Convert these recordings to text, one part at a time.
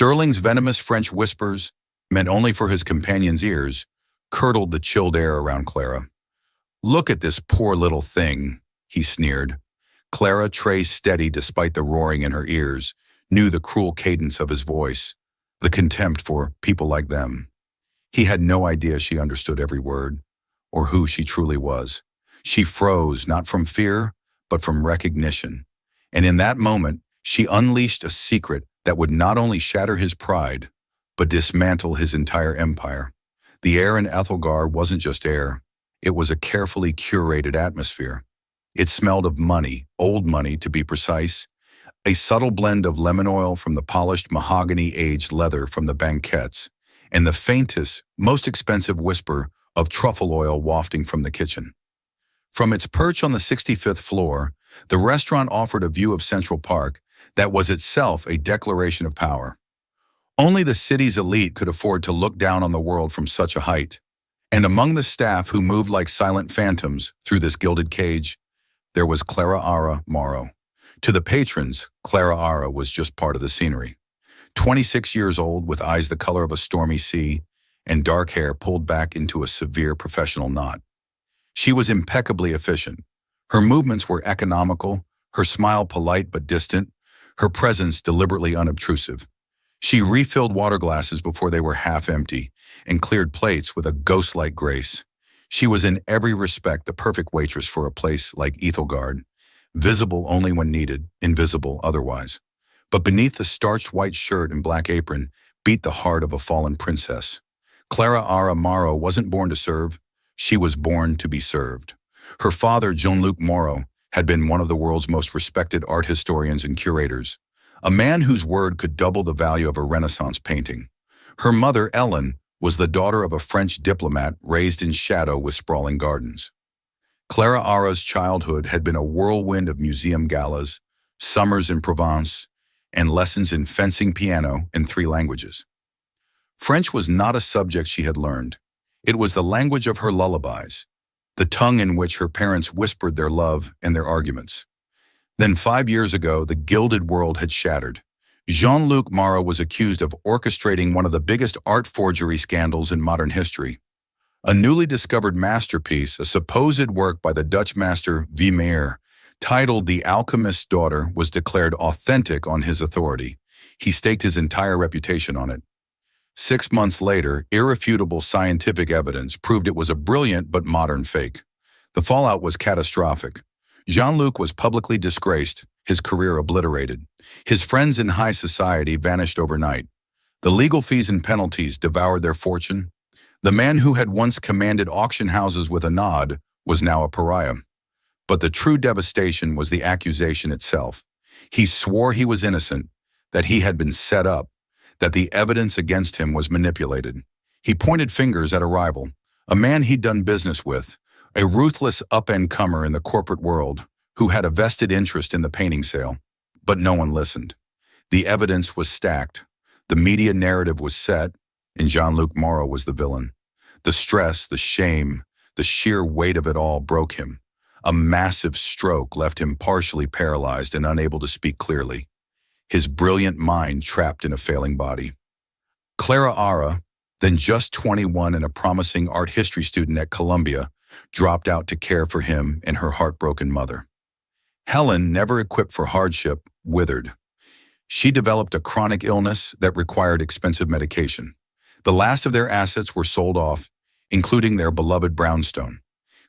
Sterling's venomous French whispers, meant only for his companion's ears, curdled the chilled air around Clara. "Look at this poor little thing," he sneered. Clara, tray steady despite the roaring in her ears, knew the cruel cadence of his voice, the contempt for people like them. He had no idea she understood every word, or who she truly was. She froze, not from fear, but from recognition. And in that moment, she unleashed a secret that would not only shatter his pride, but dismantle his entire empire. The air in Ethelgard wasn't just air. It was a carefully curated atmosphere. It smelled of money, old money to be precise, a subtle blend of lemon oil from the polished mahogany-aged leather from the banquettes, and the faintest, most expensive whisper of truffle oil wafting from the kitchen. From its perch on the 65th floor, the restaurant offered a view of Central Park that was itself a declaration of power. Only the city's elite could afford to look down on the world from such a height. And among the staff who moved like silent phantoms through this gilded cage, there was Clara Ara Morrow. To the patrons, Clara Ara was just part of the scenery. 26 years old, with eyes the color of a stormy sea, and dark hair pulled back into a severe professional knot. She was impeccably efficient. Her movements were economical, her smile polite but distant, her presence deliberately unobtrusive. She refilled water glasses before they were half empty and cleared plates with a ghost-like grace. She was in every respect the perfect waitress for a place like Ethelgard, visible only when needed, invisible otherwise. But beneath the starched white shirt and black apron beat the heart of a fallen princess. Clara Ara Morrow wasn't born to serve, she was born to be served. Her father, Jean-Luc Moreau, had been one of the world's most respected art historians and curators, a man whose word could double the value of a Renaissance painting. Her mother, Ellen, was the daughter of a French diplomat raised in shadow with sprawling gardens. Clara Ara's childhood had been a whirlwind of museum galas, summers in Provence, and lessons in fencing piano in 3 languages. French was not a subject she had learned. It was the language of her lullabies, the tongue in which her parents whispered their love and their arguments. Then 5 years ago, the gilded world had shattered. Jean-Luc Moreau was accused of orchestrating one of the biggest art forgery scandals in modern history. A newly discovered masterpiece, a supposed work by the Dutch master Vermeer, titled The Alchemist's Daughter, was declared authentic on his authority. He staked his entire reputation on it. 6 months later, irrefutable scientific evidence proved it was a brilliant but modern fake. The fallout was catastrophic. Jean-Luc was publicly disgraced, his career obliterated. His friends in high society vanished overnight. The legal fees and penalties devoured their fortune. The man who had once commanded auction houses with a nod was now a pariah. But the true devastation was the accusation itself. He swore he was innocent, that he had been set up, that the evidence against him was manipulated. He pointed fingers at a rival, a man he'd done business with, a ruthless up-and-comer in the corporate world who had a vested interest in the painting sale. But no one listened. The evidence was stacked. The media narrative was set, and Jean-Luc Moreau was the villain. The stress, the shame, the sheer weight of it all broke him. A massive stroke left him partially paralyzed and unable to speak clearly, his brilliant mind trapped in a failing body. Clara Ara, then just 21 and a promising art history student at Columbia, dropped out to care for him and her heartbroken mother. Helen, never equipped for hardship, withered. She developed a chronic illness that required expensive medication. The last of their assets were sold off, including their beloved brownstone.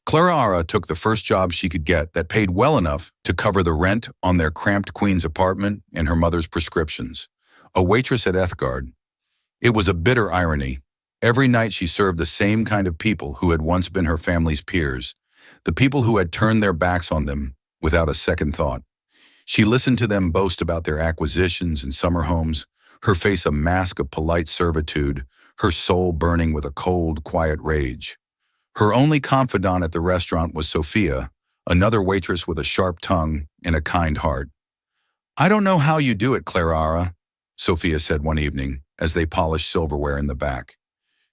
Clara Ara took the first job she could get that paid well enough to cover the rent on their cramped Queen's apartment and her mother's prescriptions, a waitress at Ethelgard. It was a bitter irony. Every night she served the same kind of people who had once been her family's peers, the people who had turned their backs on them without a second thought. She listened to them boast about their acquisitions and summer homes, her face a mask of polite servitude, her soul burning with a cold, quiet rage. Her only confidant at the restaurant was Sophia, another waitress with a sharp tongue and a kind heart. "I don't know how you do it, Clara Ara," Sophia said one evening as they polished silverware in the back.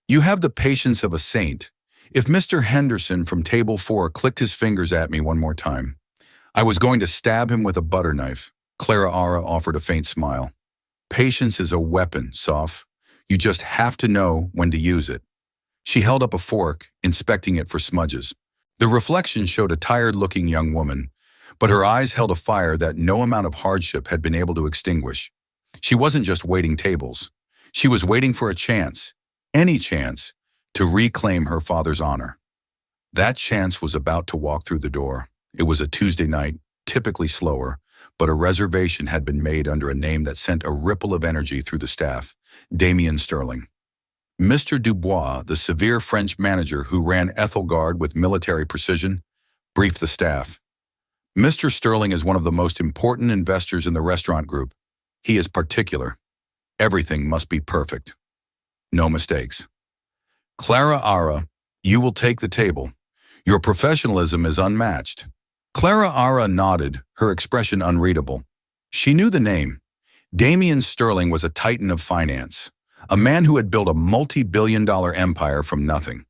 "You have the patience of a saint. If Mr. Henderson from table 4 clicked his fingers at me one more time, I was going to stab him with a butter knife." Clara Ara offered a faint smile. Patience is a weapon, Soph. You just have to know when to use it. She held up a fork, inspecting it for smudges. The reflection showed a tired-looking young woman, but her eyes held a fire that no amount of hardship had been able to extinguish. She wasn't just waiting tables. She was waiting for a chance, any chance, to reclaim her father's honor. That chance was about to walk through the door. It was a Tuesday night, typically slower, but a reservation had been made under a name that sent a ripple of energy through the staff, Damien Sterling. Mr. Dubois, the severe French manager who ran Ethelgard with military precision, briefed the staff. Mr. Sterling is one of the most important investors in the restaurant group. He is particular. Everything must be perfect. No mistakes. Clara Ara, you will take the table. Your professionalism is unmatched. Clara Ara nodded, her expression unreadable. She knew the name. Damien Sterling was a titan of finance, a man who had built a multi-billion-dollar empire from nothing.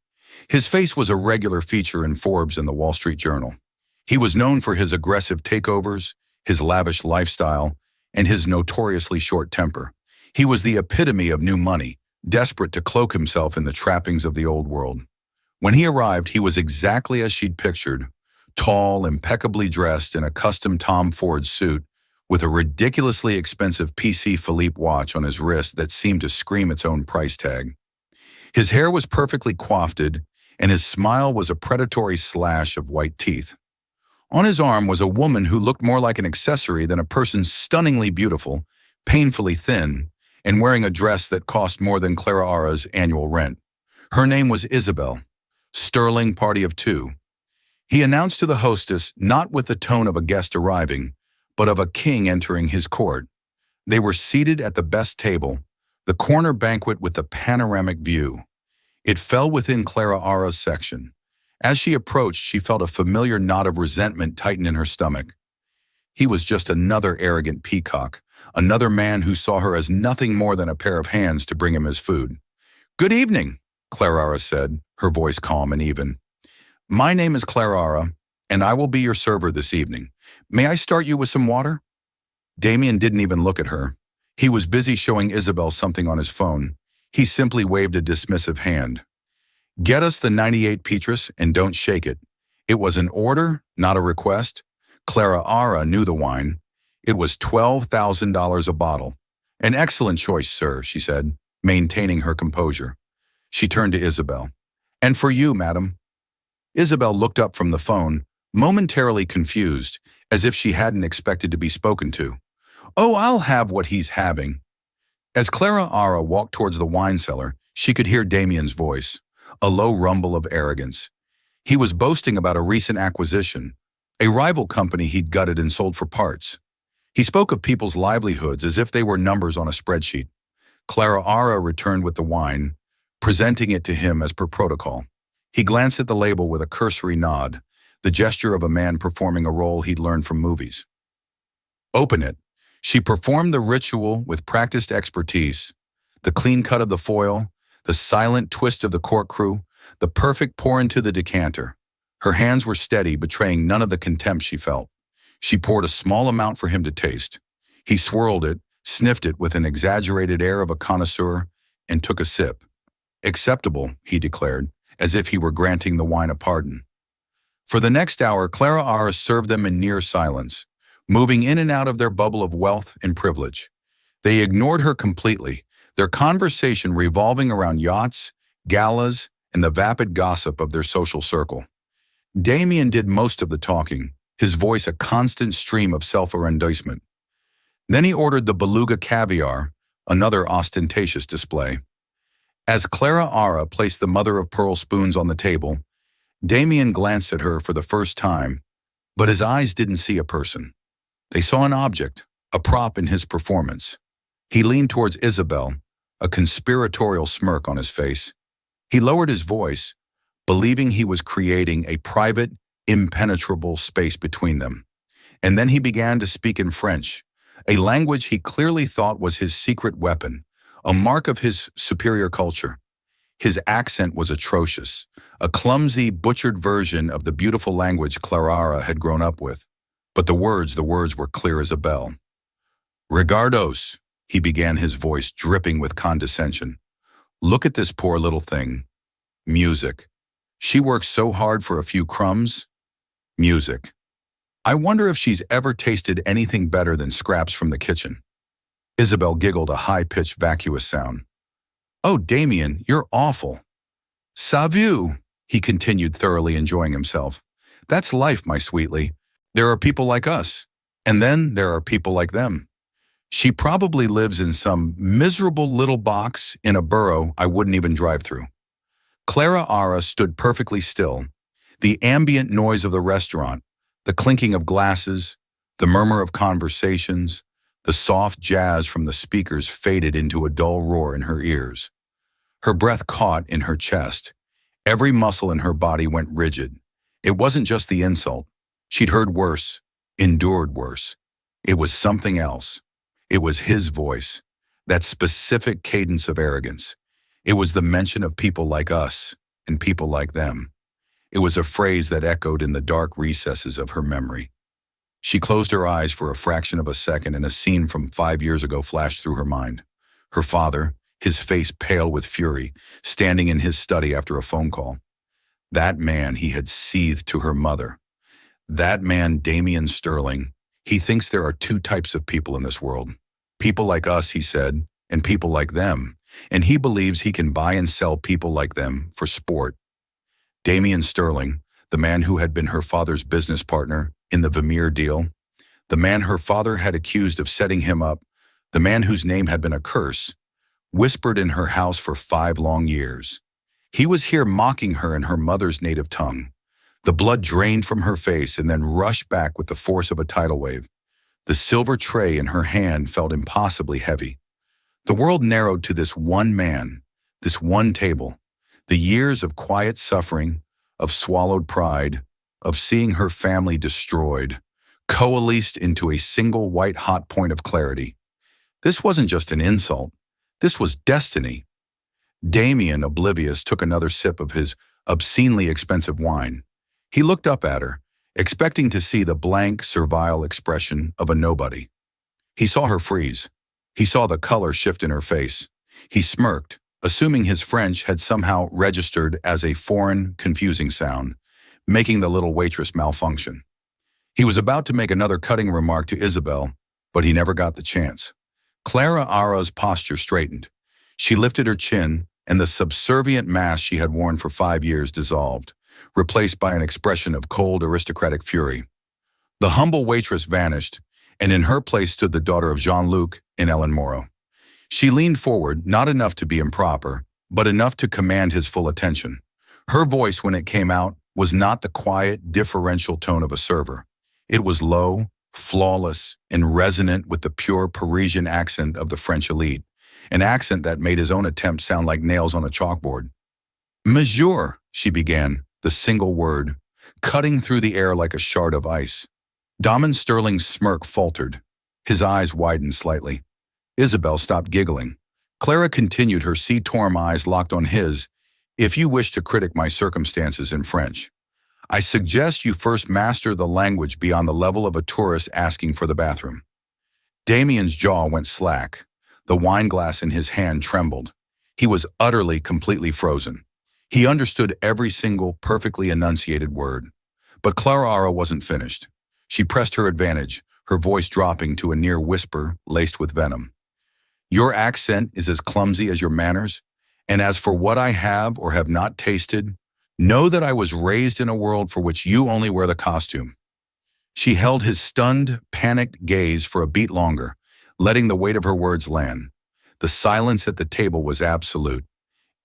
His face was a regular feature in Forbes and the Wall Street Journal. He was known for his aggressive takeovers, his lavish lifestyle, and his notoriously short temper. He was the epitome of new money, desperate to cloak himself in the trappings of the old world. When he arrived, he was exactly as she'd pictured, tall, impeccably dressed in a custom Tom Ford suit, with a ridiculously expensive PC Philippe watch on his wrist that seemed to scream its own price tag. His hair was perfectly coiffed, and his smile was a predatory slash of white teeth. On his arm was a woman who looked more like an accessory than a person, stunningly beautiful, painfully thin, and wearing a dress that cost more than Clara Ara's annual rent. Her name was Isabel. Sterling, party of two. He announced to the hostess, not with the tone of a guest arriving, but of a king entering his court. They were seated at the best table, the corner banquet with the panoramic view. It fell within Clara Ara's section. As she approached, she felt a familiar knot of resentment tighten in her stomach. He was just another arrogant peacock, another man who saw her as nothing more than a pair of hands to bring him his food. "Good evening," Clara Ara said, her voice calm and even. "My name is Clara Ara, and I will be your server this evening. May I start you with some water?" Damien didn't even look at her. He was busy showing Isabel something on his phone. He simply waved a dismissive hand. "Get us the 98 Petrus and don't shake it." It was an order, not a request. Clara Ara knew the wine. It was $12,000 a bottle. "An excellent choice, sir," she said, maintaining her composure. She turned to Isabel. "And for you, madam." Isabel looked up from the phone, momentarily confused, as if she hadn't expected to be spoken to. "Oh, I'll have what he's having." As Clara Ara walked towards the wine cellar, she could hear Damien's voice, a low rumble of arrogance. He was boasting about a recent acquisition, a rival company he'd gutted and sold for parts. He spoke of people's livelihoods as if they were numbers on a spreadsheet. Clara Ara returned with the wine, presenting it to him as per protocol. He glanced at the label with a cursory nod, the gesture of a man performing a role he'd learned from movies. "Open it." She performed the ritual with practiced expertise. The clean cut of the foil, the silent twist of the corkscrew, the perfect pour into the decanter. Her hands were steady, betraying none of the contempt she felt. She poured a small amount for him to taste. He swirled it, sniffed it with an exaggerated air of a connoisseur, and took a sip. "Acceptable," he declared, as if he were granting the wine a pardon. For the next hour, Clara Ara served them in near silence, moving in and out of their bubble of wealth and privilege. They ignored her completely, their conversation revolving around yachts, galas, and the vapid gossip of their social circle. Damien did most of the talking, his voice a constant stream of self-arrondissement. Then he ordered the beluga caviar, another ostentatious display. As Clara Ara placed the mother-of-pearl spoons on the table, Damien glanced at her for the first time, but his eyes didn't see a person. They saw an object, a prop in his performance. He leaned towards Isabel, a conspiratorial smirk on his face. He lowered his voice, believing he was creating a private, impenetrable space between them. And then he began to speak in French, a language he clearly thought was his secret weapon, a mark of his superior culture. His accent was atrocious, a clumsy, butchered version of the beautiful language Clara had grown up with. But the words were clear as a bell. "Regardos," he began, his voice dripping with condescension. Look at this poor little thing. Music. She works so hard for a few crumbs. Music. I wonder if she's ever tasted anything better than scraps from the kitchen. Isabel giggled, a high-pitched, vacuous sound. Oh, Damien, you're awful. Savu, he continued, thoroughly enjoying himself. That's life, my sweetly. There are people like us, and then there are people like them. She probably lives in some miserable little box in a borough I wouldn't even drive through. Clara Ara stood perfectly still. The ambient noise of the restaurant, the clinking of glasses, the murmur of conversations, the soft jazz from the speakers faded into a dull roar in her ears. Her breath caught in her chest. Every muscle in her body went rigid. It wasn't just the insult. She'd heard worse, endured worse. It was something else. It was his voice, that specific cadence of arrogance. It was the mention of people like us and people like them. It was a phrase that echoed in the dark recesses of her memory. She closed her eyes for a fraction of a second, and a scene from 5 years ago flashed through her mind. Her father, his face pale with fury, standing in his study after a phone call. That man, he had seethed to her mother. That man, Damien Sterling, he thinks there are two types of people in this world. People like us, he said, and people like them. And he believes he can buy and sell people like them for sport. Damien Sterling, the man who had been her father's business partner in the Vermeer deal, the man her father had accused of setting him up, the man whose name had been a curse, whispered in her house for 5 long years. He was here mocking her in her mother's native tongue. The blood drained from her face and then rushed back with the force of a tidal wave. The silver tray in her hand felt impossibly heavy. The world narrowed to this one man, this one table. The years of quiet suffering, of swallowed pride, of seeing her family destroyed, coalesced into a single white-hot point of clarity. This wasn't just an insult. This was destiny. Damien, oblivious, took another sip of his obscenely expensive wine. He looked up at her, expecting to see the blank, servile expression of a nobody. He saw her freeze. He saw the color shift in her face. He smirked, assuming his French had somehow registered as a foreign, confusing sound, making the little waitress malfunction. He was about to make another cutting remark to Isabel, but he never got the chance. Clara Ara's posture straightened. She lifted her chin, and the subservient mask she had worn for 5 years dissolved, replaced by an expression of cold, aristocratic fury. The humble waitress vanished, and in her place stood the daughter of Jean-Luc and Ellen Moreau. She leaned forward, not enough to be improper, but enough to command his full attention. Her voice, when it came out, was not the quiet, differential tone of a server. It was low, flawless, and resonant with the pure Parisian accent of the French elite, an accent that made his own attempt sound like nails on a chalkboard. Monsieur, she began, the single word, cutting through the air like a shard of ice. Damien Sterling's smirk faltered. His eyes widened slightly. Isabel stopped giggling. Clara continued, her sea-torn eyes locked on his. If you wish to critic my circumstances in French, I suggest you first master the language beyond the level of a tourist asking for the bathroom. Damien's jaw went slack. The wine glass in his hand trembled. He was utterly, completely frozen. He understood every single, perfectly enunciated word. But Clara Ara wasn't finished. She pressed her advantage, her voice dropping to a near whisper laced with venom. Your accent is as clumsy as your manners, and as for what I have or have not tasted, know that I was raised in a world for which you only wear the costume. She held his stunned, panicked gaze for a beat longer, letting the weight of her words land. The silence at the table was absolute.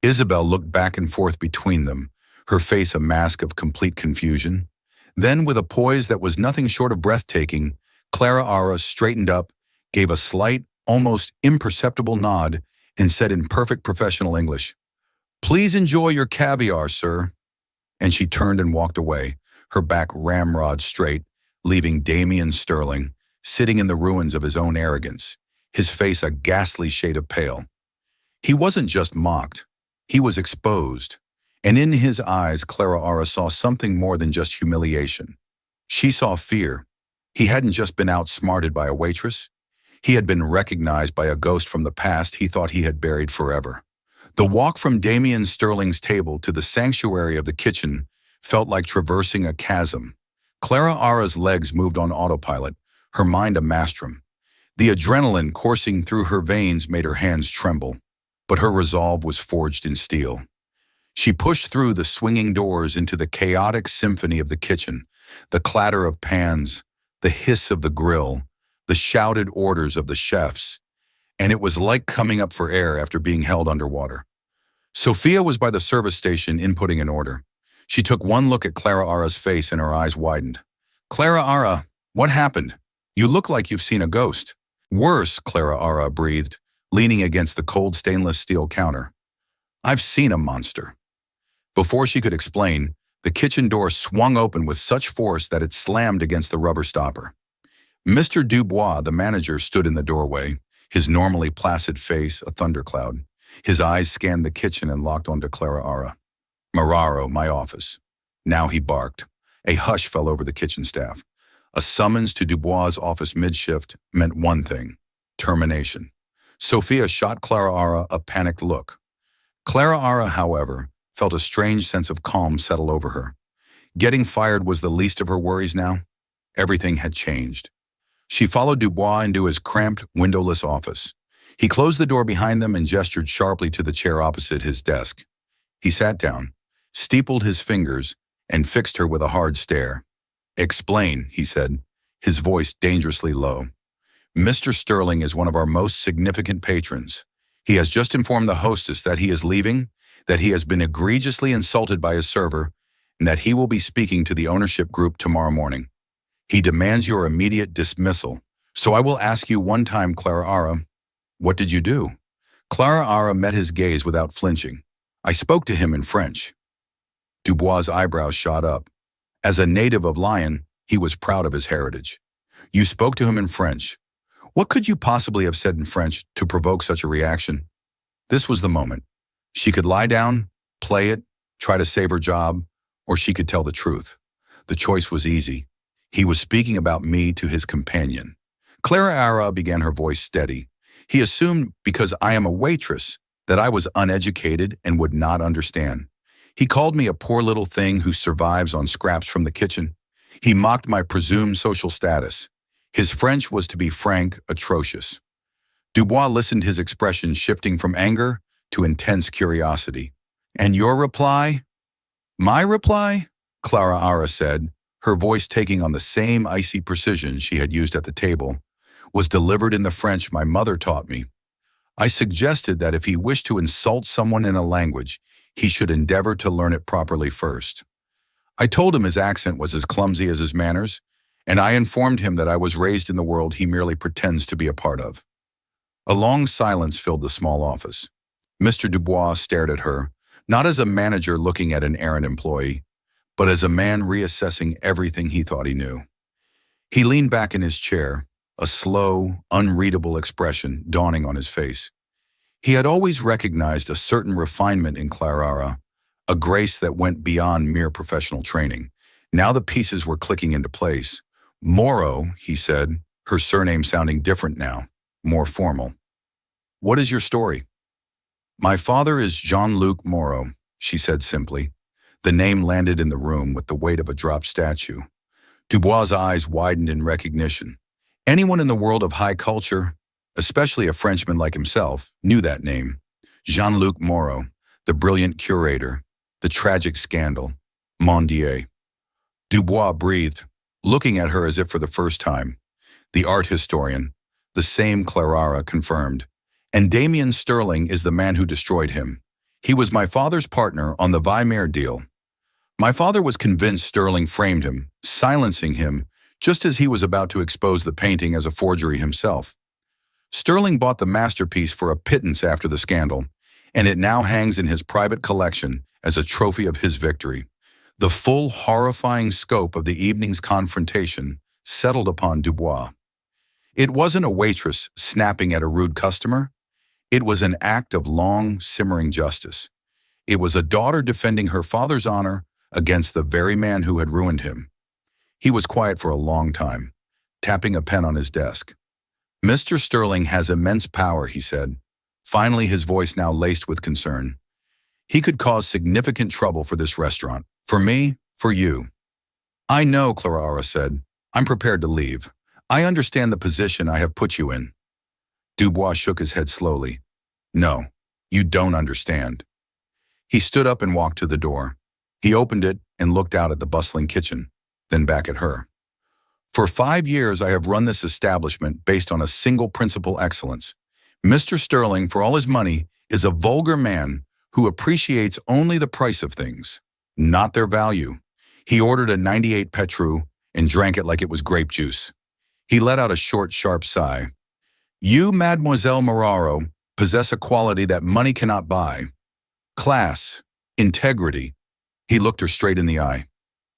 Isabel looked back and forth between them, her face a mask of complete confusion. Then, with a poise that was nothing short of breathtaking, Clara Ara straightened up, gave a slight, almost imperceptible nod, and said in perfect professional English, "Please enjoy your caviar, sir." And she turned and walked away, her back ramrod straight, leaving Damien Sterling sitting in the ruins of his own arrogance, his face a ghastly shade of pale. He wasn't just mocked, he was exposed. And in his eyes, Clara Ara saw something more than just humiliation. She saw fear. He hadn't just been outsmarted by a waitress. He had been recognized by a ghost from the past he thought he had buried forever. The walk from Damien Sterling's table to the sanctuary of the kitchen felt like traversing a chasm. Clara Ara's legs moved on autopilot, her mind a maelstrom. The adrenaline coursing through her veins made her hands tremble, but her resolve was forged in steel. She pushed through the swinging doors into the chaotic symphony of the kitchen, the clatter of pans, the hiss of the grill, the shouted orders of the chefs, and it was like coming up for air after being held underwater. Sophia was by the service station inputting an order. She took one look at Clara Ara's face and her eyes widened. "Clara Ara, what happened? You look like you've seen a ghost." "Worse," Clara Ara breathed, leaning against the cold stainless steel counter. "I've seen a monster." Before she could explain, the kitchen door swung open with such force that it slammed against the rubber stopper. Mr. Dubois, the manager, stood in the doorway, his normally placid face a thundercloud. His eyes scanned the kitchen and locked onto Clara Ara. "Mararo, my office." Now he barked. A hush fell over the kitchen staff. A summons to Dubois' office mid-shift meant one thing: termination. Sophia shot Clara Ara a panicked look. Clara Ara, however, felt a strange sense of calm settle over her. Getting fired was the least of her worries now. Everything had changed. She followed Dubois into his cramped, windowless office. He closed the door behind them and gestured sharply to the chair opposite his desk. He sat down, steepled his fingers, and fixed her with a hard stare. "Explain," he said, his voice dangerously low. "Mr. Sterling is one of our most significant patrons. He has just informed the hostess that he is leaving, that he has been egregiously insulted by his server, and that he will be speaking to the ownership group tomorrow morning. He demands your immediate dismissal. So I will ask you one time, Clara Ara, what did you do?" Clara Ara met his gaze without flinching. "I spoke to him in French." Dubois' eyebrows shot up. As a native of Lyon, he was proud of his heritage. "You spoke to him in French. What could you possibly have said in French to provoke such a reaction?" This was the moment. She could lie down, play it, try to save her job, or she could tell the truth. The choice was easy. He was speaking about me to his companion. Clara Ara began, her voice steady. "He assumed because I am a waitress that I was uneducated and would not understand. He called me a poor little thing who survives on scraps from the kitchen. He mocked my presumed social status. His French was, to be frank, atrocious." Dubois listened, his expression shifting from anger to intense curiosity. "And your reply?" "My reply?" Clara Ara said, her voice taking on the same icy precision she had used at the table, "was delivered in the French my mother taught me. I suggested that if he wished to insult someone in a language, he should endeavor to learn it properly first. I told him his accent was as clumsy as his manners, and I informed him that I was raised in the world he merely pretends to be a part of." A long silence filled the small office. Mr. Dubois stared at her, not as a manager looking at an errant employee, but as a man reassessing everything he thought he knew. He leaned back in his chair, a slow, unreadable expression dawning on his face. He had always recognized a certain refinement in Clara Ara, a grace that went beyond mere professional training. Now the pieces were clicking into place. "Moreau," he said, her surname sounding different now, more formal. "What is your story?" "My father is Jean-Luc Moreau," she said simply. The name landed in the room with the weight of a dropped statue. Dubois' eyes widened in recognition. Anyone in the world of high culture, especially a Frenchman like himself, knew that name. Jean-Luc Moreau, the brilliant curator, the tragic scandal, mon Dieu. Dubois breathed, looking at her as if for the first time. The art historian, the same Clara confirmed. "And Damien Sterling is the man who destroyed him. He was my father's partner on the Weimar deal. My father was convinced Sterling framed him, silencing him, just as he was about to expose the painting as a forgery himself. Sterling bought the masterpiece for a pittance after the scandal, and it now hangs in his private collection as a trophy of his victory." The full, horrifying scope of the evening's confrontation settled upon Dubois. It wasn't a waitress snapping at a rude customer. It was an act of long, simmering justice. It was a daughter defending her father's honor against the very man who had ruined him. He was quiet for a long time, tapping a pen on his desk. Mr. Sterling has immense power, he said, finally his voice now laced with concern. He could cause significant trouble for this restaurant. For me, for you. I know, Clara said. I'm prepared to leave. I understand the position I have put you in. Dubois shook his head slowly. No, you don't understand. He stood up and walked to the door. He opened it and looked out at the bustling kitchen, then back at her. For 5 years, I have run this establishment based on a single principle: excellence. Mr. Sterling, for all his money, is a vulgar man who appreciates only the price of things, not their value. He ordered a 98 Petrus and drank it like it was grape juice. He let out a short, sharp sigh. You, Mademoiselle Mararo, possess a quality that money cannot buy. Class, integrity. He looked her straight in the eye.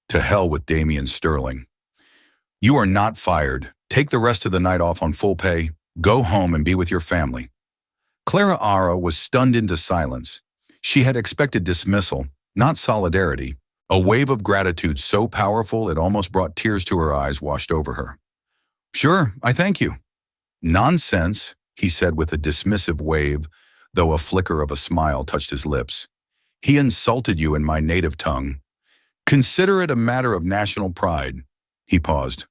To hell with Damien Sterling. You are not fired. Take the rest of the night off on full pay. Go home and be with your family. Clara Ara was stunned into silence. She had expected dismissal, not solidarity. A wave of gratitude so powerful it almost brought tears to her eyes washed over her. Sure, I thank you. Nonsense, he said with a dismissive wave, though a flicker of a smile touched his lips. He insulted you in my native tongue. Consider it a matter of national pride. He paused.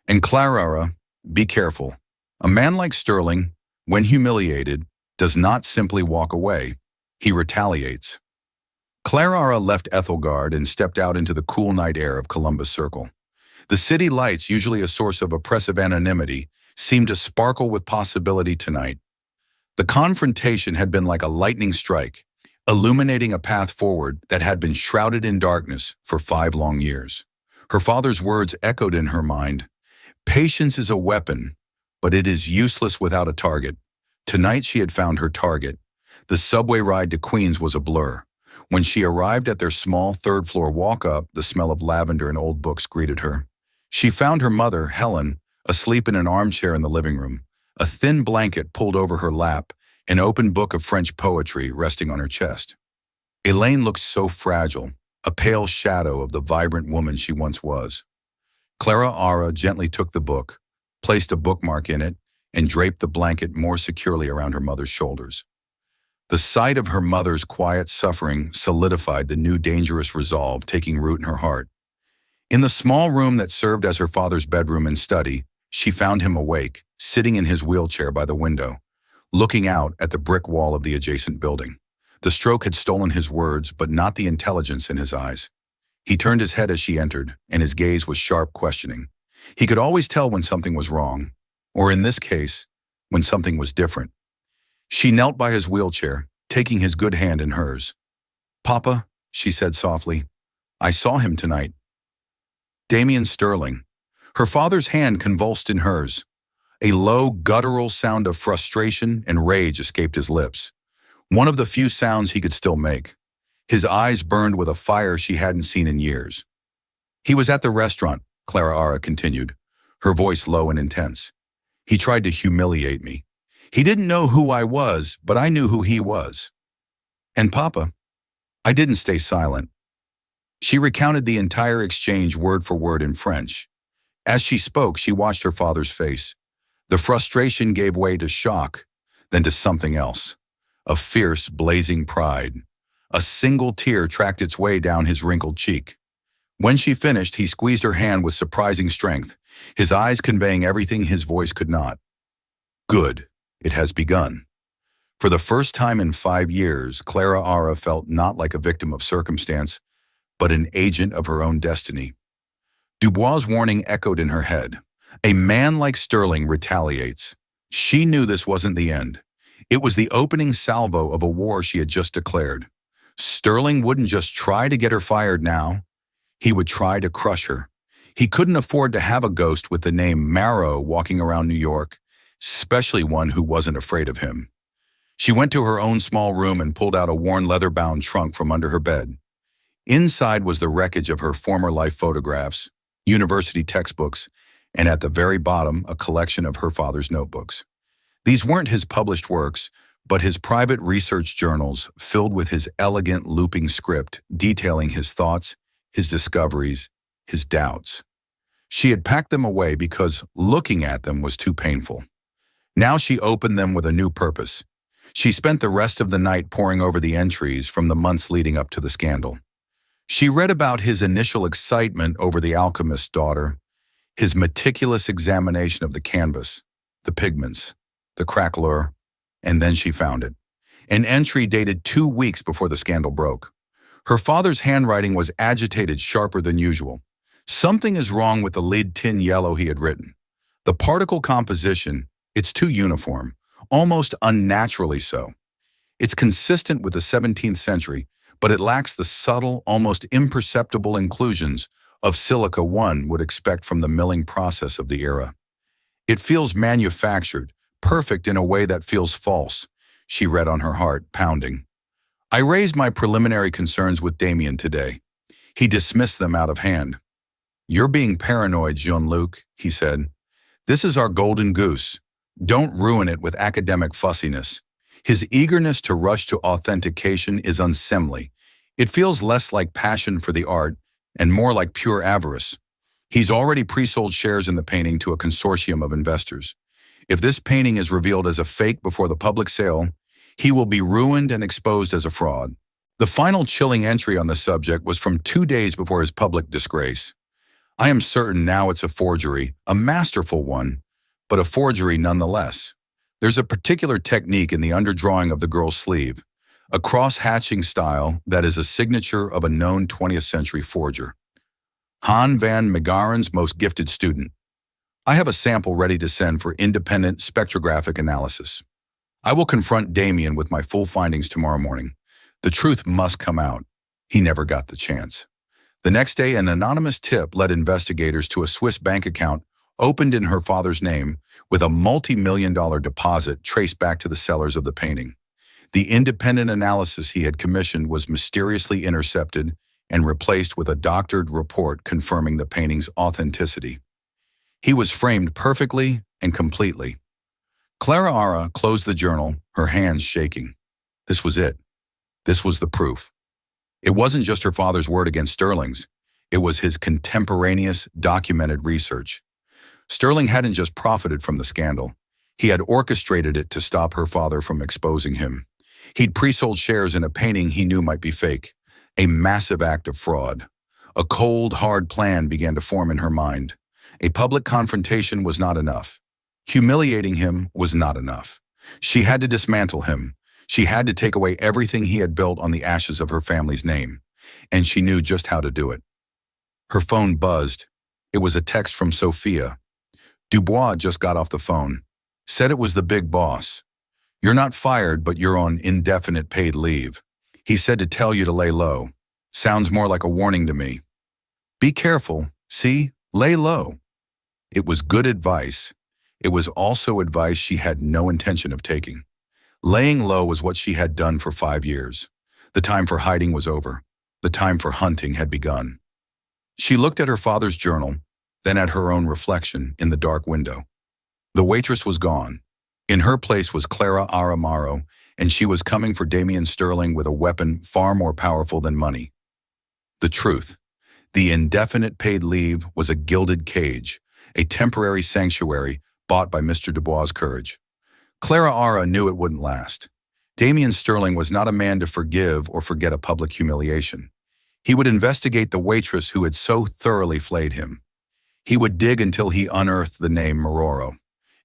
And Clara, be careful. A man like Sterling, when humiliated, does not simply walk away. He retaliates. Clara left Ethelgard and stepped out into the cool night air of Columbus Circle. The city lights, usually a source of oppressive anonymity, seemed to sparkle with possibility tonight. The confrontation had been like a lightning strike, illuminating a path forward that had been shrouded in darkness for 5 long years. Her father's words echoed in her mind. Patience is a weapon, but it is useless without a target. Tonight she had found her target. The subway ride to Queens was a blur. When she arrived at their small third-floor walk-up, the smell of lavender and old books greeted her. She found her mother, Helen, asleep in an armchair in the living room, a thin blanket pulled over her lap, an open book of French poetry resting on her chest. Elaine looked so fragile, a pale shadow of the vibrant woman she once was. Clara Ara gently took the book, placed a bookmark in it, and draped the blanket more securely around her mother's shoulders. The sight of her mother's quiet suffering solidified the new dangerous resolve taking root in her heart. In the small room that served as her father's bedroom and study, she found him awake, sitting in his wheelchair by the window, looking out at the brick wall of the adjacent building. The stroke had stolen his words, but not the intelligence in his eyes. He turned his head as she entered, and his gaze was sharp, questioning. He could always tell when something was wrong, or in this case, when something was different. She knelt by his wheelchair, taking his good hand in hers. Papa, she said softly, I saw him tonight. Damien Sterling. Her father's hand convulsed in hers. A low, guttural sound of frustration and rage escaped his lips. One of the few sounds he could still make. His eyes burned with a fire she hadn't seen in years. He was at the restaurant, Clara Ara continued, her voice low and intense. He tried to humiliate me. He didn't know who I was, but I knew who he was. And Papa, I didn't stay silent. She recounted the entire exchange word for word in French. As she spoke, she watched her father's face. The frustration gave way to shock, then to something else. A fierce, blazing pride. A single tear tracked its way down his wrinkled cheek. When she finished, he squeezed her hand with surprising strength, his eyes conveying everything his voice could not. Good. It has begun. For the first time in 5 years, Clara Ara felt not like a victim of circumstance, but an agent of her own destiny. Dubois' warning echoed in her head. A man like Sterling retaliates. She knew this wasn't the end. It was the opening salvo of a war she had just declared. Sterling wouldn't just try to get her fired now. He would try to crush her. He couldn't afford to have a ghost with the name Marrow walking around New York, especially one who wasn't afraid of him. She went to her own small room and pulled out a worn leather-bound trunk from under her bed. Inside was the wreckage of her former life photographs, university textbooks, and at the very bottom, a collection of her father's notebooks. These weren't his published works, but his private research journals filled with his elegant looping script detailing his thoughts, his discoveries, his doubts. She had packed them away because looking at them was too painful. Now she opened them with a new purpose. She spent the rest of the night poring over the entries from the months leading up to the scandal. She read about his initial excitement over the alchemist's daughter, his meticulous examination of the canvas, the pigments, the craquelure, and then she found it. An entry dated 2 weeks before the scandal broke. Her father's handwriting was agitated, sharper than usual. Something is wrong with the lead tin yellow, he had written. The particle composition, it's too uniform, almost unnaturally so. It's consistent with the 17th century, but it lacks the subtle, almost imperceptible inclusions of silica one would expect from the milling process of the era. It feels manufactured, perfect in a way that feels false, she read on her heart, pounding. I raised my preliminary concerns with Damien today. He dismissed them out of hand. You're being paranoid, Jean-Luc, he said. This is our golden goose. Don't ruin it with academic fussiness. His eagerness to rush to authentication is unseemly. It feels less like passion for the art and more like pure avarice. He's already pre-sold shares in the painting to a consortium of investors. If this painting is revealed as a fake before the public sale, he will be ruined and exposed as a fraud. The final chilling entry on the subject was from 2 days before his public disgrace. I am certain now it's a forgery, a masterful one, but a forgery nonetheless. There's a particular technique in the underdrawing of the girl's sleeve, a cross-hatching style that is a signature of a known 20th century forger. Han van Meegaren's most gifted student. I have a sample ready to send for independent spectrographic analysis. I will confront Damien with my full findings tomorrow morning. The truth must come out. He never got the chance. The next day, an anonymous tip led investigators to a Swiss bank account opened in her father's name with a multi-million-dollar deposit traced back to the sellers of the painting. The independent analysis he had commissioned was mysteriously intercepted and replaced with a doctored report confirming the painting's authenticity. He was framed perfectly and completely. Clara Ara closed the journal, her hands shaking. This was it. This was the proof. It wasn't just her father's word against Sterling's. It was his contemporaneous, documented research. Sterling hadn't just profited from the scandal. He had orchestrated it to stop her father from exposing him. He'd pre-sold shares in a painting he knew might be fake. A massive act of fraud. A cold, hard plan began to form in her mind. A public confrontation was not enough. Humiliating him was not enough. She had to dismantle him. She had to take away everything he had built on the ashes of her family's name. And she knew just how to do it. Her phone buzzed. It was a text from Sophia. Dubois just got off the phone. Said it was the big boss. You're not fired, but you're on indefinite paid leave. He said to tell you to lay low. Sounds more like a warning to me. Be careful. See? Lay low. It was good advice. It was also advice she had no intention of taking. Laying low was what she had done for 5 years. The time for hiding was over. The time for hunting had begun. She looked at her father's journal, then at her own reflection in the dark window. The waitress was gone. In her place was Clara Aramaro, and she was coming for Damien Sterling with a weapon far more powerful than money. The truth. The indefinite paid leave was a gilded cage, a temporary sanctuary bought by Mr. Dubois' courage. Clara Ara knew it wouldn't last. Damien Sterling was not a man to forgive or forget a public humiliation. He would investigate the waitress who had so thoroughly flayed him. He would dig until he unearthed the name Maroro.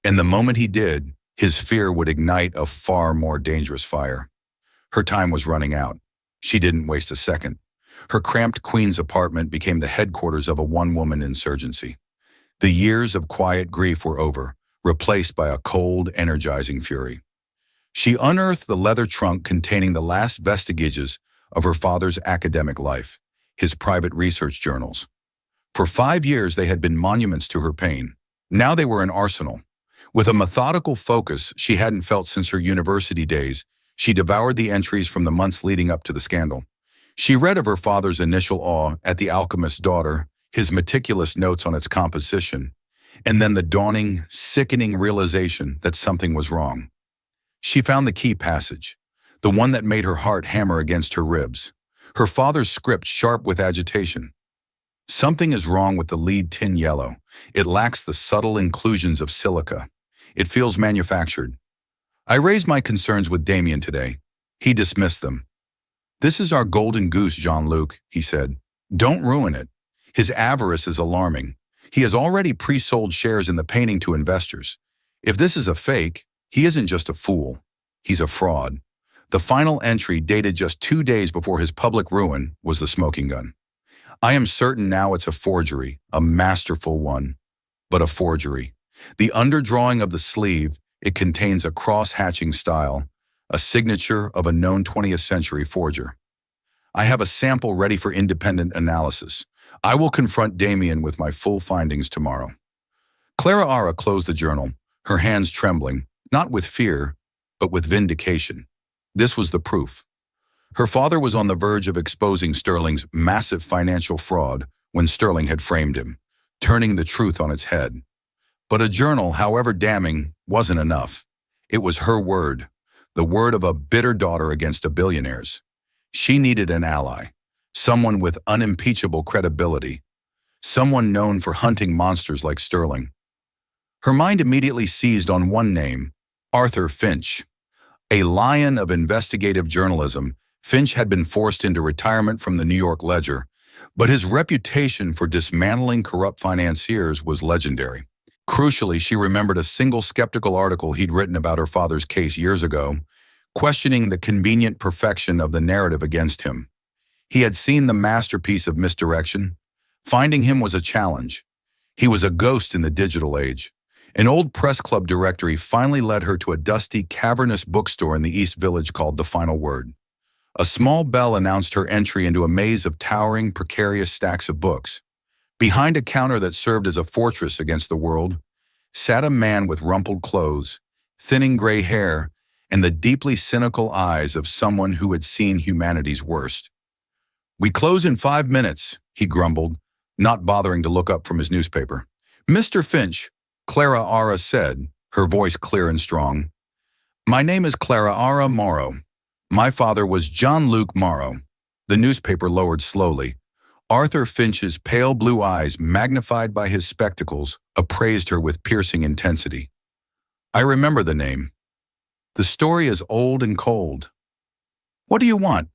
And the moment he did, his fear would ignite a far more dangerous fire. Her time was running out. She didn't waste a second. Her cramped Queens apartment became the headquarters of a one-woman insurgency. The years of quiet grief were over, replaced by a cold, energizing fury. She unearthed the leather trunk containing the last vestiges of her father's academic life, his private research journals. For 5 years, they had been monuments to her pain. Now they were an arsenal. With a methodical focus she hadn't felt since her university days, she devoured the entries from the months leading up to the scandal. She read of her father's initial awe at the alchemist's daughter, his meticulous notes on its composition, and then the dawning, sickening realization that something was wrong. She found the key passage, the one that made her heart hammer against her ribs. Her father's script sharp with agitation. Something is wrong with the lead tin yellow. It lacks the subtle inclusions of silica. It feels manufactured. I raised my concerns with Damien today. He dismissed them. This is our golden goose, Jean-Luc, he said. Don't ruin it. His avarice is alarming. He has already pre-sold shares in the painting to investors. If this is a fake, he isn't just a fool. He's a fraud. The final entry, dated just 2 days before his public ruin, was the smoking gun. I am certain now it's a forgery, a masterful one, but a forgery. The underdrawing of the sleeve, it contains a cross-hatching style, a signature of a known 20th century forger. I have a sample ready for independent analysis. I will confront Damien with my full findings tomorrow. Clara Ara closed the journal, her hands trembling, not with fear, but with vindication. This was the proof. Her father was on the verge of exposing Sterling's massive financial fraud when Sterling had framed him, turning the truth on its head. But a journal, however damning, wasn't enough. It was her word, the word of a bitter daughter against a billionaire's. She needed an ally, someone with unimpeachable credibility, someone known for hunting monsters like Sterling. Her mind immediately seized on one name, Arthur Finch. A lion of investigative journalism, Finch had been forced into retirement from the New York Ledger, but his reputation for dismantling corrupt financiers was legendary. Crucially, she remembered a single skeptical article he'd written about her father's case years ago, questioning the convenient perfection of the narrative against him. He had seen the masterpiece of misdirection. Finding him was a challenge. He was a ghost in the digital age. An old press club directory finally led her to a dusty, cavernous bookstore in the East Village called The Final Word. A small bell announced her entry into a maze of towering, precarious stacks of books. Behind a counter that served as a fortress against the world, sat a man with rumpled clothes, thinning gray hair, and the deeply cynical eyes of someone who had seen humanity's worst. "We close in 5 minutes, he grumbled, not bothering to look up from his newspaper. "Mr. Finch," Clara Ara said, her voice clear and strong. "My name is Clara Ara Morrow. My father was Jean-Luc Morrow." The newspaper lowered slowly. Arthur Finch's pale blue eyes, magnified by his spectacles, appraised her with piercing intensity. "I remember the name. The story is old and cold. What do you want?"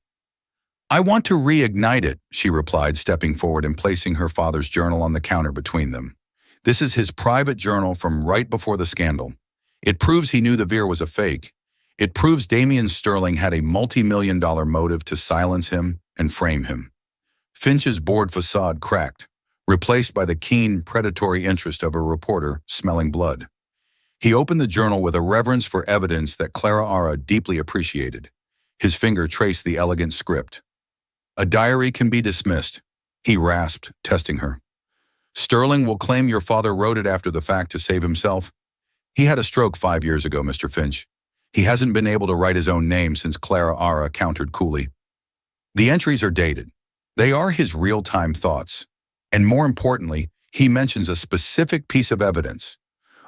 "I want to reignite it," she replied, stepping forward and placing her father's journal on the counter between them. "This is his private journal from right before the scandal. It proves he knew the Veer was a fake. It proves Damien Sterling had a multi-million-dollar motive to silence him and frame him." Finch's bored facade cracked, replaced by the keen, predatory interest of a reporter smelling blood. He opened the journal with a reverence for evidence that Clara Ara deeply appreciated. His finger traced the elegant script. "A diary can be dismissed," he rasped, testing her. "Sterling will claim your father wrote it after the fact to save himself. He had a stroke 5 years ago, Mr. Finch. He hasn't been able to write his own name since," Clara Ara countered coolly. "The entries are dated. They are his real-time thoughts. And more importantly, he mentions a specific piece of evidence,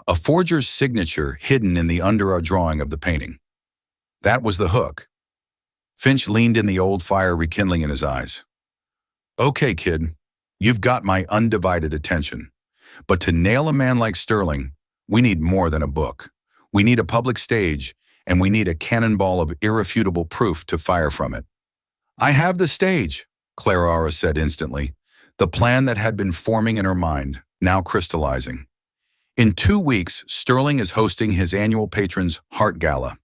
a forger's signature hidden in the under-drawing of the painting. That was the hook." Finch leaned in, the old fire rekindling in his eyes. "Okay, kid, you've got my undivided attention. But to nail a man like Sterling, we need more than a book. We need a public stage, and we need a cannonball of irrefutable proof to fire from it." "I have the stage," Clara Ara said instantly, the plan that had been forming in her mind, now crystallizing. In 2 weeks, Sterling is hosting his annual Patrons' Heart Gala.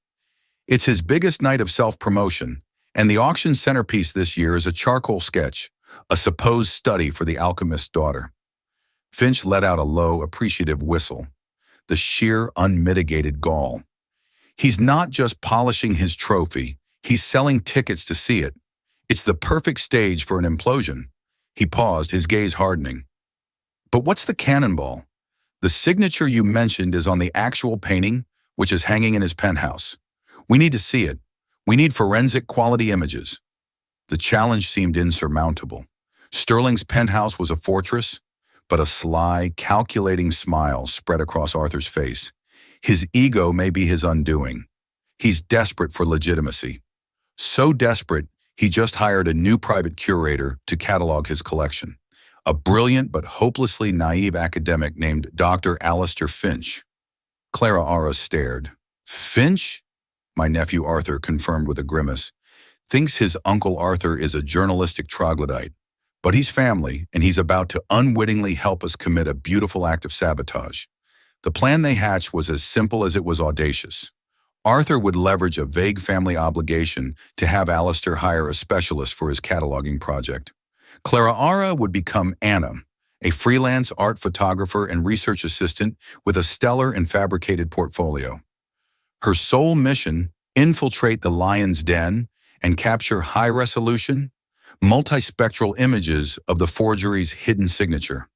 It's his biggest night of self-promotion, and the auction centerpiece this year is a charcoal sketch, a supposed study for the alchemist's daughter. Finch let out a low, appreciative whistle. The sheer, unmitigated gall. He's not just polishing his trophy, he's selling tickets to see it. It's the perfect stage for an implosion. He paused, his gaze hardening. "But what's the cannonball? The signature you mentioned is on the actual painting, which is hanging in his penthouse. We need to see it. We need forensic quality images." The challenge seemed insurmountable. Sterling's penthouse was a fortress, but a sly, calculating smile spread across Arthur's face. His ego may be his undoing. He's desperate for legitimacy. So desperate, he just hired a new private curator to catalog his collection. A brilliant but hopelessly naive academic named Dr. Alistair Finch. Clara Ara stared. Finch? My nephew Arthur confirmed with a grimace. Thinks his uncle Arthur is a journalistic troglodyte. But he's family, and he's about to unwittingly help us commit a beautiful act of sabotage. The plan they hatched was as simple as it was audacious. Arthur would leverage a vague family obligation to have Alistair hire a specialist for his cataloging project. Clara Ara would become Anna, a freelance art photographer and research assistant with a stellar and fabricated portfolio. Her sole mission, infiltrate the lion's den and capture high-resolution, multispectral images of the forgery's hidden signature.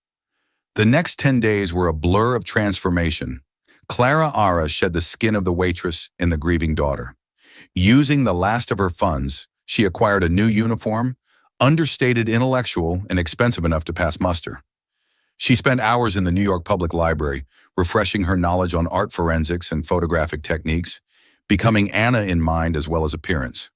The next 10 days were a blur of transformation. Clara Ara shed the skin of the waitress and the grieving daughter. Using the last of her funds, she acquired a new uniform, understated, intellectual, and expensive enough to pass muster. She spent hours in the New York Public Library, refreshing her knowledge on art forensics and photographic techniques, becoming Anna in mind as well as appearance.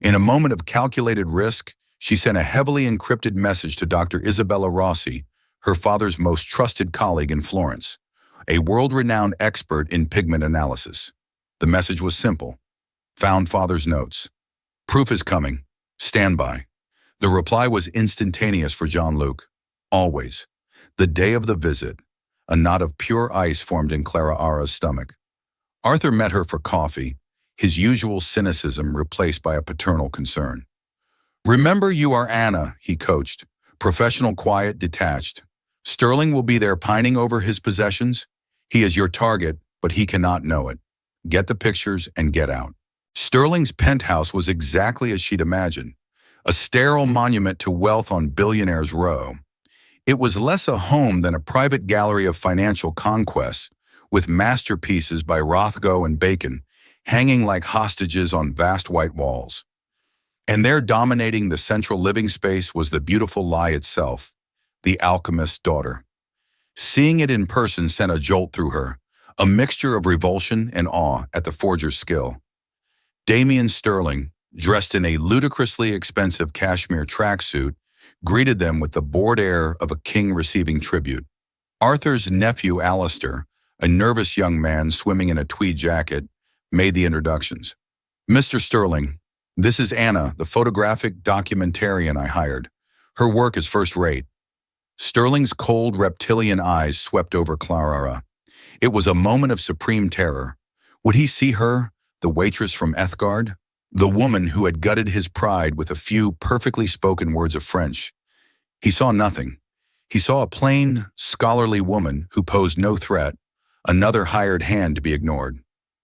In a moment of calculated risk, she sent a heavily encrypted message to Dr. Isabella Rossi, her father's most trusted colleague in Florence, a world-renowned expert in pigment analysis. The message was simple. Found father's notes. Proof is coming. Stand by. The reply was instantaneous for Jean-Luc. Always. The day of the visit, a knot of pure ice formed in Clara Ara's stomach. Arthur met her for coffee, his usual cynicism replaced by a paternal concern. Remember, you are Anna, he coached, professional, quiet, detached. Sterling will be there pining over his possessions. He is your target, but he cannot know it. Get the pictures and get out. Sterling's penthouse was exactly as she'd imagined, a sterile monument to wealth on Billionaire's Row. It was less a home than a private gallery of financial conquests, with masterpieces by Rothko and Bacon hanging like hostages on vast white walls. And there, dominating the central living space, was the beautiful lie itself, the alchemist's daughter. Seeing it in person sent a jolt through her, a mixture of revulsion and awe at the forger's skill. Damien Sterling, dressed in a ludicrously expensive cashmere tracksuit, greeted them with the bored air of a king receiving tribute. Arthur's nephew Alistair, a nervous young man swimming in a tweed jacket, made the introductions. Mr. Sterling, this is Anna, the photographic documentarian I hired. Her work is first-rate. Sterling's cold reptilian eyes swept over Clara. It was a moment of supreme terror. Would he see her, the waitress from Ethgard? The woman who had gutted his pride with a few perfectly spoken words of French. He saw nothing. He saw a plain, scholarly woman who posed no threat, another hired hand to be ignored.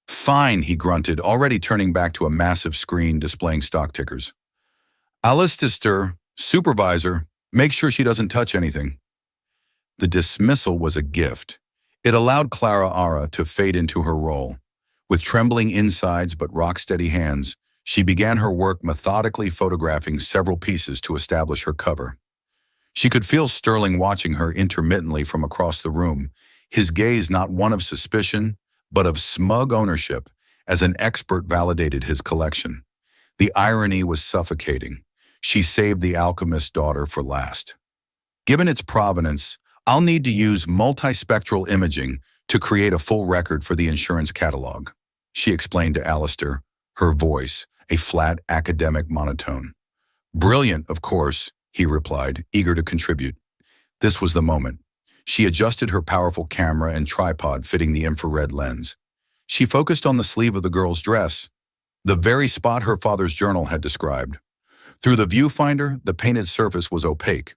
Fine, he grunted, already turning back to a massive screen displaying stock tickers. Alistair, supervisor, make sure she doesn't touch anything. The dismissal was a gift. It allowed Clara Ara to fade into her role. With trembling insides but rock-steady hands, she began her work methodically photographing several pieces to establish her cover. She could feel Sterling watching her intermittently from across the room, his gaze not one of suspicion, but of smug ownership, as an expert validated his collection. The irony was suffocating. She saved the alchemist's daughter for last. Given its provenance, I'll need to use multispectral imaging to create a full record for the insurance catalog, she explained to Alistair, her voice a flat academic monotone. Brilliant, of course, he replied, eager to contribute. This was the moment. She adjusted her powerful camera and tripod fitting the infrared lens. She focused on the sleeve of the girl's dress, the very spot her father's journal had described. Through the viewfinder, the painted surface was opaque,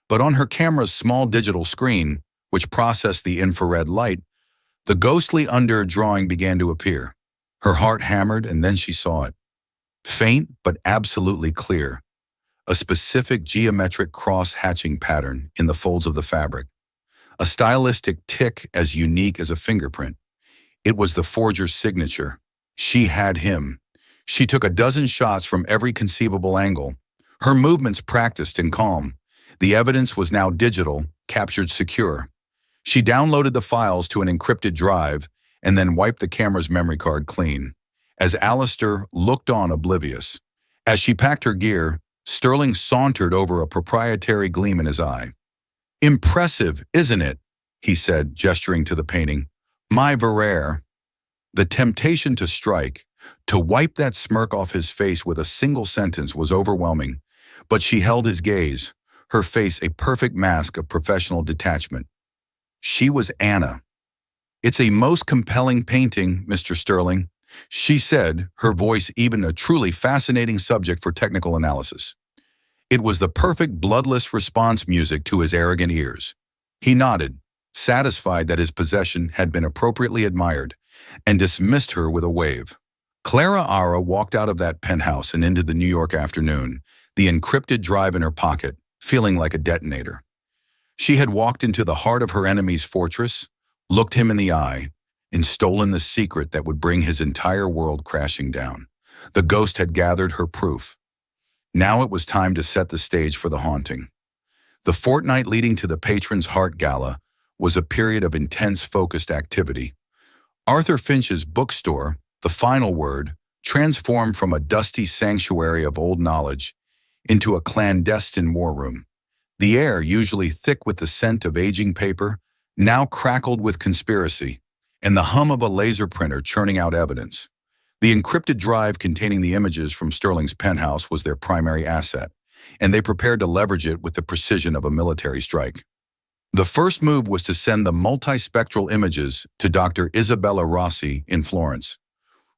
but on her camera's small digital screen, which processed the infrared light, the ghostly under-drawing began to appear. Her heart hammered, and then she saw it. Faint, but absolutely clear. A specific geometric cross-hatching pattern in the folds of the fabric. A stylistic tick as unique as a fingerprint. It was the forger's signature. She had him. She took a dozen shots from every conceivable angle. Her movements practiced and calm. The evidence was now digital, captured secure. She downloaded the files to an encrypted drive and then wiped the camera's memory card clean. As Alistair looked on oblivious. As she packed her gear, Sterling sauntered over a proprietary gleam in his eye. Impressive, isn't it? He said, gesturing to the painting. My verere. The temptation to strike, to wipe that smirk off his face with a single sentence was overwhelming, but she held his gaze, her face a perfect mask of professional detachment. She was Anna. It's a most compelling painting, Mr. Sterling, she said, her voice even a truly fascinating subject for technical analysis. It was the perfect bloodless response music to his arrogant ears. He nodded, satisfied that his possession had been appropriately admired, and dismissed her with a wave. Clara Ara walked out of that penthouse and into the New York afternoon, the encrypted drive in her pocket, feeling like a detonator. She had walked into the heart of her enemy's fortress, looked him in the eye, and stolen the secret that would bring his entire world crashing down. The ghost had gathered her proof. Now it was time to set the stage for the haunting. The fortnight leading to the Patron's Heart Gala was a period of intense focused activity. Arthur Finch's bookstore, The Final Word, transformed from a dusty sanctuary of old knowledge into a clandestine war room. The air, usually thick with the scent of aging paper, now crackled with conspiracy, and the hum of a laser printer churning out evidence. The encrypted drive containing the images from Sterling's penthouse was their primary asset, and they prepared to leverage it with the precision of a military strike. The first move was to send the multispectral images to Dr. Isabella Rossi in Florence.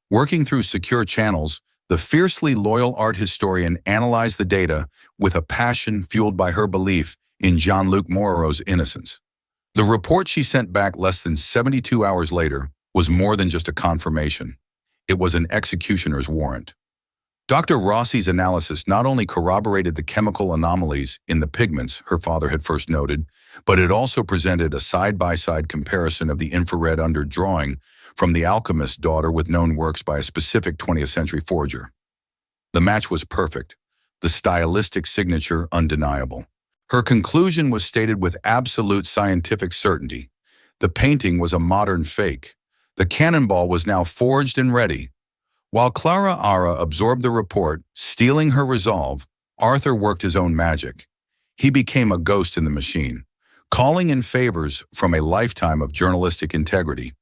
Working through secure channels, the fiercely loyal art historian analyzed the data with a passion fueled by her belief in Jean-Luc Moreau's innocence. The report she sent back less than 72 hours later was more than just a confirmation. It was an executioner's warrant. Dr. Rossi's analysis not only corroborated the chemical anomalies in the pigments her father had first noted, but it also presented a side-by-side comparison of the infrared underdrawing from The Alchemist's Daughter with known works by a specific 20th century forger. The match was perfect, the stylistic signature undeniable. Her conclusion was stated with absolute scientific certainty. The painting was a modern fake. The cannonball was now forged and ready. While Clara Ara absorbed the report, steeling her resolve, Arthur worked his own magic. He became a ghost in the machine, calling in favors from a lifetime of journalistic integrity.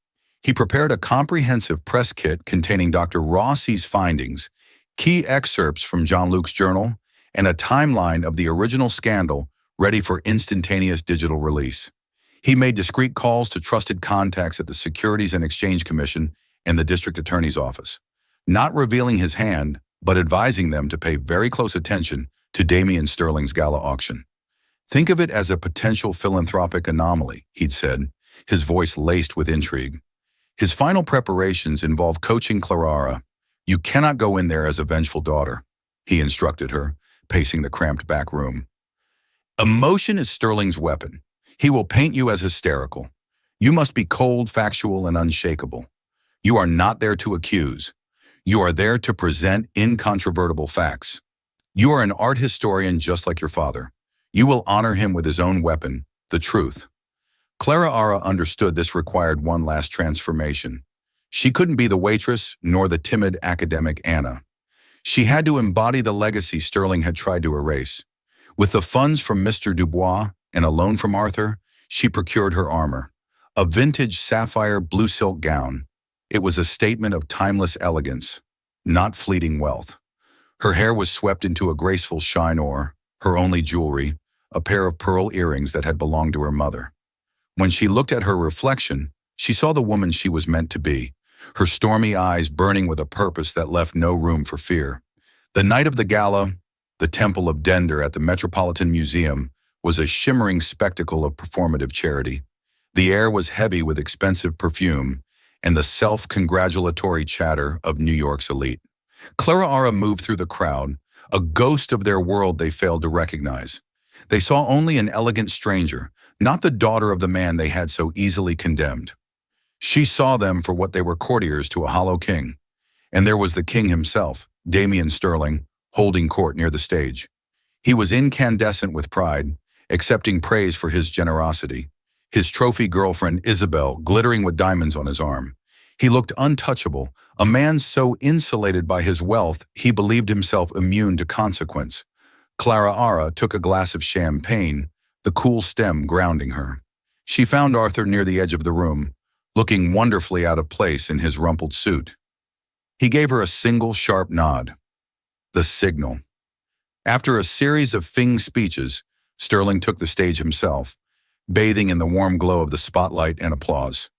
He prepared a comprehensive press kit containing Dr. Rossi's findings, key excerpts from Jean-Luc's journal, and a timeline of the original scandal ready for instantaneous digital release. He made discreet calls to trusted contacts at the Securities and Exchange Commission and the District Attorney's Office, not revealing his hand, but advising them to pay very close attention to Damien Sterling's gala auction. Think of it as a potential philanthropic anomaly, he'd said, his voice laced with intrigue. His final preparations involved coaching Clara. You cannot go in there as a vengeful daughter, he instructed her, pacing the cramped back room. Emotion is Sterling's weapon. He will paint you as hysterical. You must be cold, factual, and unshakable. You are not there to accuse. You are there to present incontrovertible facts. You are an art historian just like your father. You will honor him with his own weapon, the truth. Clara Ara understood this required one last transformation. She couldn't be the waitress nor the timid academic Anna. She had to embody the legacy Sterling had tried to erase. With the funds from Mr. Dubois and a loan from Arthur, she procured her armor, a vintage sapphire blue silk gown. It was a statement of timeless elegance, not fleeting wealth. Her hair was swept into a graceful chine-or, her only jewelry, a pair of pearl earrings that had belonged to her mother. When she looked at her reflection, she saw the woman she was meant to be, her stormy eyes burning with a purpose that left no room for fear. The night of the gala, the Temple of Dender at the Metropolitan Museum, was a shimmering spectacle of performative charity. The air was heavy with expensive perfume and the self-congratulatory chatter of New York's elite. Clara Ara moved through the crowd, a ghost of their world they failed to recognize. They saw only an elegant stranger, not the daughter of the man they had so easily condemned. She saw them for what they were, courtiers to a hollow king. And there was the king himself, Damien Sterling, holding court near the stage. He was incandescent with pride, accepting praise for his generosity, his trophy girlfriend Isabel glittering with diamonds on his arm. He looked untouchable, a man so insulated by his wealth he believed himself immune to consequence. Clara Ara took a glass of champagne, the cool stem grounding her. She found Arthur near the edge of the room, looking wonderfully out of place in his rumpled suit. He gave her a single sharp nod. The signal. After a series of Fing speeches, Sterling took the stage himself, bathing in the warm glow of the spotlight and applause.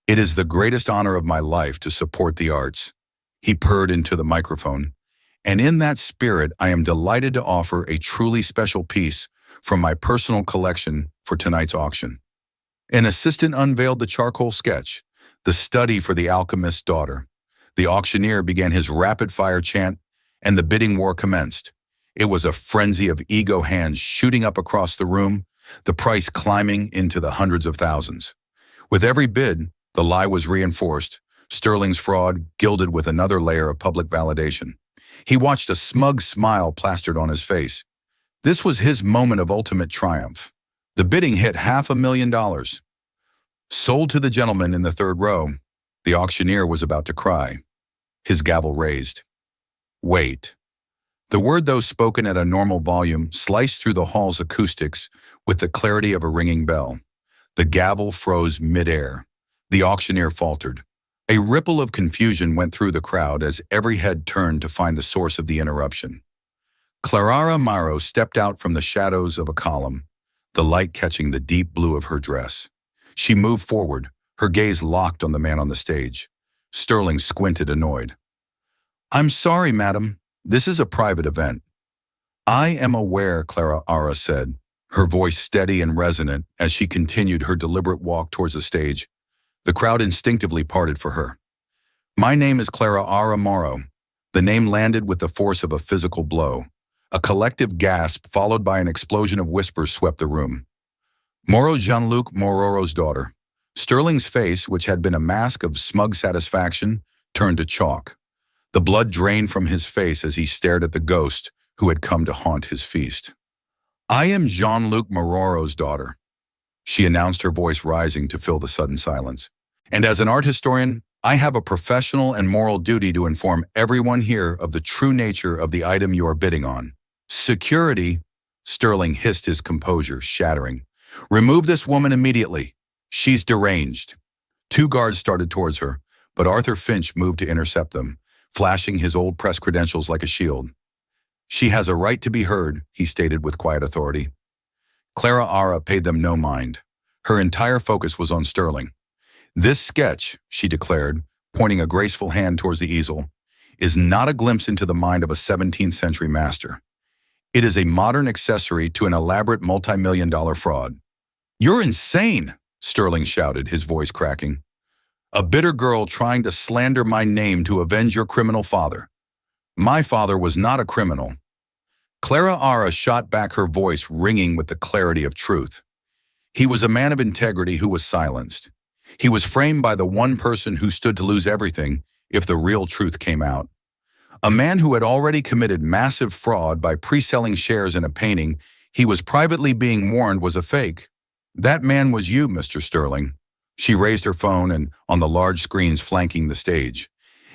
"It is the greatest honor of my life to support the arts," he purred into the microphone. "And in that spirit, I am delighted to offer a truly special piece from my personal collection for tonight's auction." An assistant unveiled the charcoal sketch, the study for the alchemist's daughter. The auctioneer began his rapid-fire chant, and the bidding war commenced. It was a frenzy of ego hands shooting up across the room, the price climbing into the hundreds of thousands. With every bid, the lie was reinforced, Sterling's fraud gilded with another layer of public validation. He watched a smug smile plastered on his face. This was his moment of ultimate triumph. The bidding hit $500,000. Sold to the gentleman in the third row. The auctioneer was about to cry. His gavel raised. Wait. The word, though spoken at a normal volume, sliced through the hall's acoustics with the clarity of a ringing bell. The gavel froze midair. The auctioneer faltered. A ripple of confusion went through the crowd as every head turned to find the source of the interruption. Clara Morrow stepped out from the shadows of a column, the light catching the deep blue of her dress. She moved forward, her gaze locked on the man on the stage. Sterling squinted, annoyed. "I'm sorry, madam. This is a private event." "I am aware," Clara said, her voice steady and resonant as she continued her deliberate walk towards the stage. The crowd instinctively parted for her. "My name is Clara Morrow." The name landed with the force of a physical blow. A collective gasp followed by an explosion of whispers swept the room. Morrow, Jean-Luc Mororo's daughter. Sterling's face, which had been a mask of smug satisfaction, turned to chalk. The blood drained from his face as he stared at the ghost who had come to haunt his feast. "I am Jean-Luc Mororo's daughter," she announced, her voice rising to fill the sudden silence. "And as an art historian, I have a professional and moral duty to inform everyone here of the true nature of the item you are bidding on." "Security," Sterling hissed, his composure shattering. "Remove this woman immediately. She's deranged." Two guards started towards her, but Arthur Finch moved to intercept them, flashing his old press credentials like a shield. "She has a right to be heard," he stated with quiet authority. Clara paid them no mind. Her entire focus was on Sterling. "This sketch," she declared, pointing a graceful hand towards the easel, "is not a glimpse into the mind of a 17th century master. It is a modern accessory to an elaborate multi-million-dollar fraud." "You're insane," Sterling shouted, his voice cracking. "A bitter girl trying to slander my name to avenge your criminal father. My father was not a criminal." Clara shot back, her voice ringing with the clarity of truth. "He was a man of integrity who was silenced. He was framed by the one person who stood to lose everything if the real truth came out. A man who had already committed massive fraud by pre-selling shares in a painting he was privately being warned was a fake. That man was you, Mr. Sterling." She raised her phone, and on the large screens flanking the stage,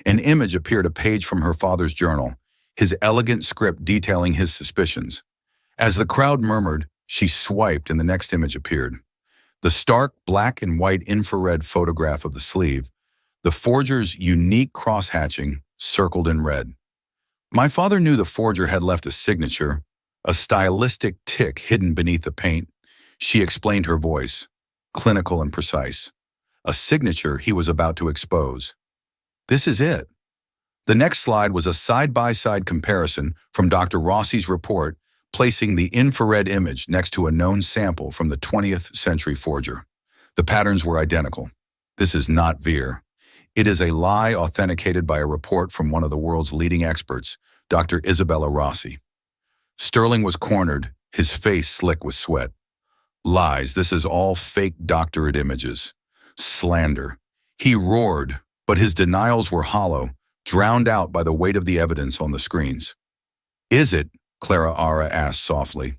an image appeared, a page from her father's journal, his elegant script detailing his suspicions. As the crowd murmured, she swiped and the next image appeared. The stark black and white infrared photograph of the sleeve, the forger's unique cross-hatching circled in red. "My father knew the forger had left a signature, a stylistic tick hidden beneath the paint," she explained, her voice clinical and precise. "A signature he was about to expose. This is it." The next slide was a side-by-side comparison from Dr. Rossi's report, placing the infrared image next to a known sample from the 20th century forger. The patterns were identical. "This is not Veer. It is a lie authenticated by a report from one of the world's leading experts, Dr. Isabella Rossi." Sterling was cornered, his face slick with sweat. "Lies, this is all fake doctorate images. Slander." He roared, but his denials were hollow, drowned out by the weight of the evidence on the screens. "Is it?" Clara asked softly.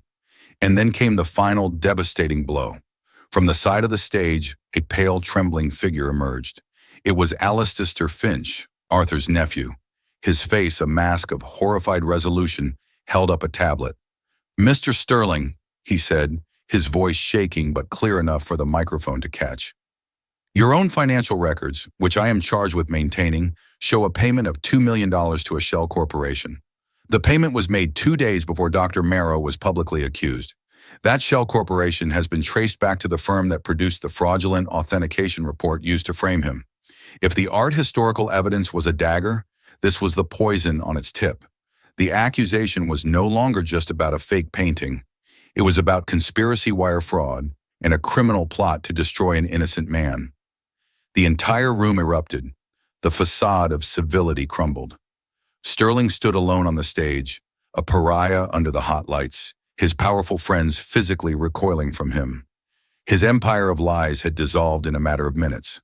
And then came the final devastating blow. From the side of the stage, a pale, trembling figure emerged. It was Alistair Finch, Arthur's nephew. His face, a mask of horrified resolution, held up a tablet. "Mr. Sterling," he said, his voice shaking but clear enough for the microphone to catch. Your own financial records, which I am charged with maintaining, show a payment of $2 million to a shell corporation. The payment was made 2 days before Dr. Marrow was publicly accused. That shell corporation has been traced back to the firm that produced the fraudulent authentication report used to frame him. If the art historical evidence was a dagger, this was the poison on its tip. The accusation was no longer just about a fake painting. It was about conspiracy wire fraud and a criminal plot to destroy an innocent man. The entire room erupted. The facade of civility crumbled. Sterling stood alone on the stage, a pariah under the hot lights, his powerful friends physically recoiling from him. His empire of lies had dissolved in a matter of minutes.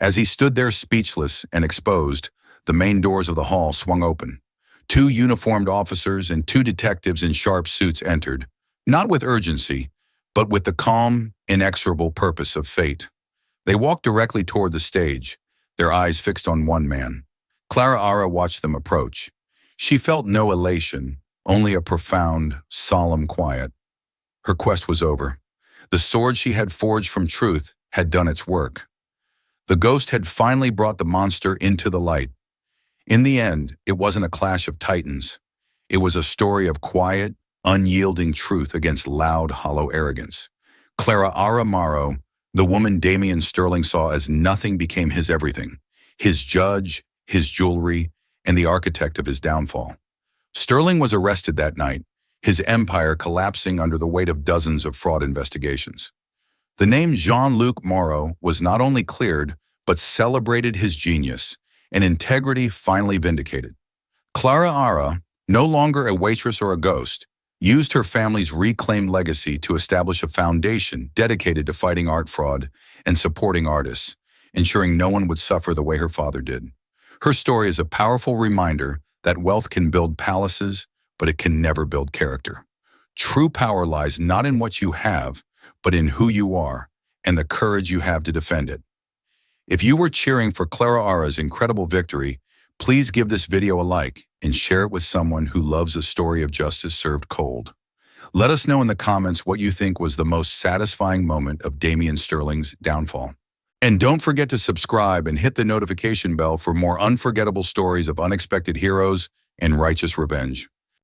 As he stood there speechless and exposed, the main doors of the hall swung open. 2 uniformed officers and 2 detectives in sharp suits entered, not with urgency, but with the calm, inexorable purpose of fate. They walked directly toward the stage, their eyes fixed on one man. Clara Ara watched them approach. She felt no elation, only a profound, solemn quiet. Her quest was over. The sword she had forged from truth had done its work. The ghost had finally brought the monster into the light. In the end, it wasn't a clash of titans. It was a story of quiet, unyielding truth against loud, hollow arrogance. Clara Ara Morrow, the woman Damian Sterling saw as nothing, became his everything, his judge, his jewelry, and the architect of his downfall. Sterling was arrested that night, his empire collapsing under the weight of dozens of fraud investigations. The name Jean-Luc Moreau was not only cleared, but celebrated his genius, and integrity finally vindicated. Clara Ara, no longer a waitress or a ghost, used her family's reclaimed legacy to establish a foundation dedicated to fighting art fraud and supporting artists, ensuring no one would suffer the way her father did. Her story is a powerful reminder that wealth can build palaces, but it can never build character. True power lies not in what you have, but in who you are and the courage you have to defend it. If you were cheering for Clara Ara's incredible victory, please give this video a like and share it with someone who loves a story of justice served cold. Let us know in the comments what you think was the most satisfying moment of Damian Sterling's downfall. And don't forget to subscribe and hit the notification bell for more unforgettable stories of unexpected heroes and righteous revenge.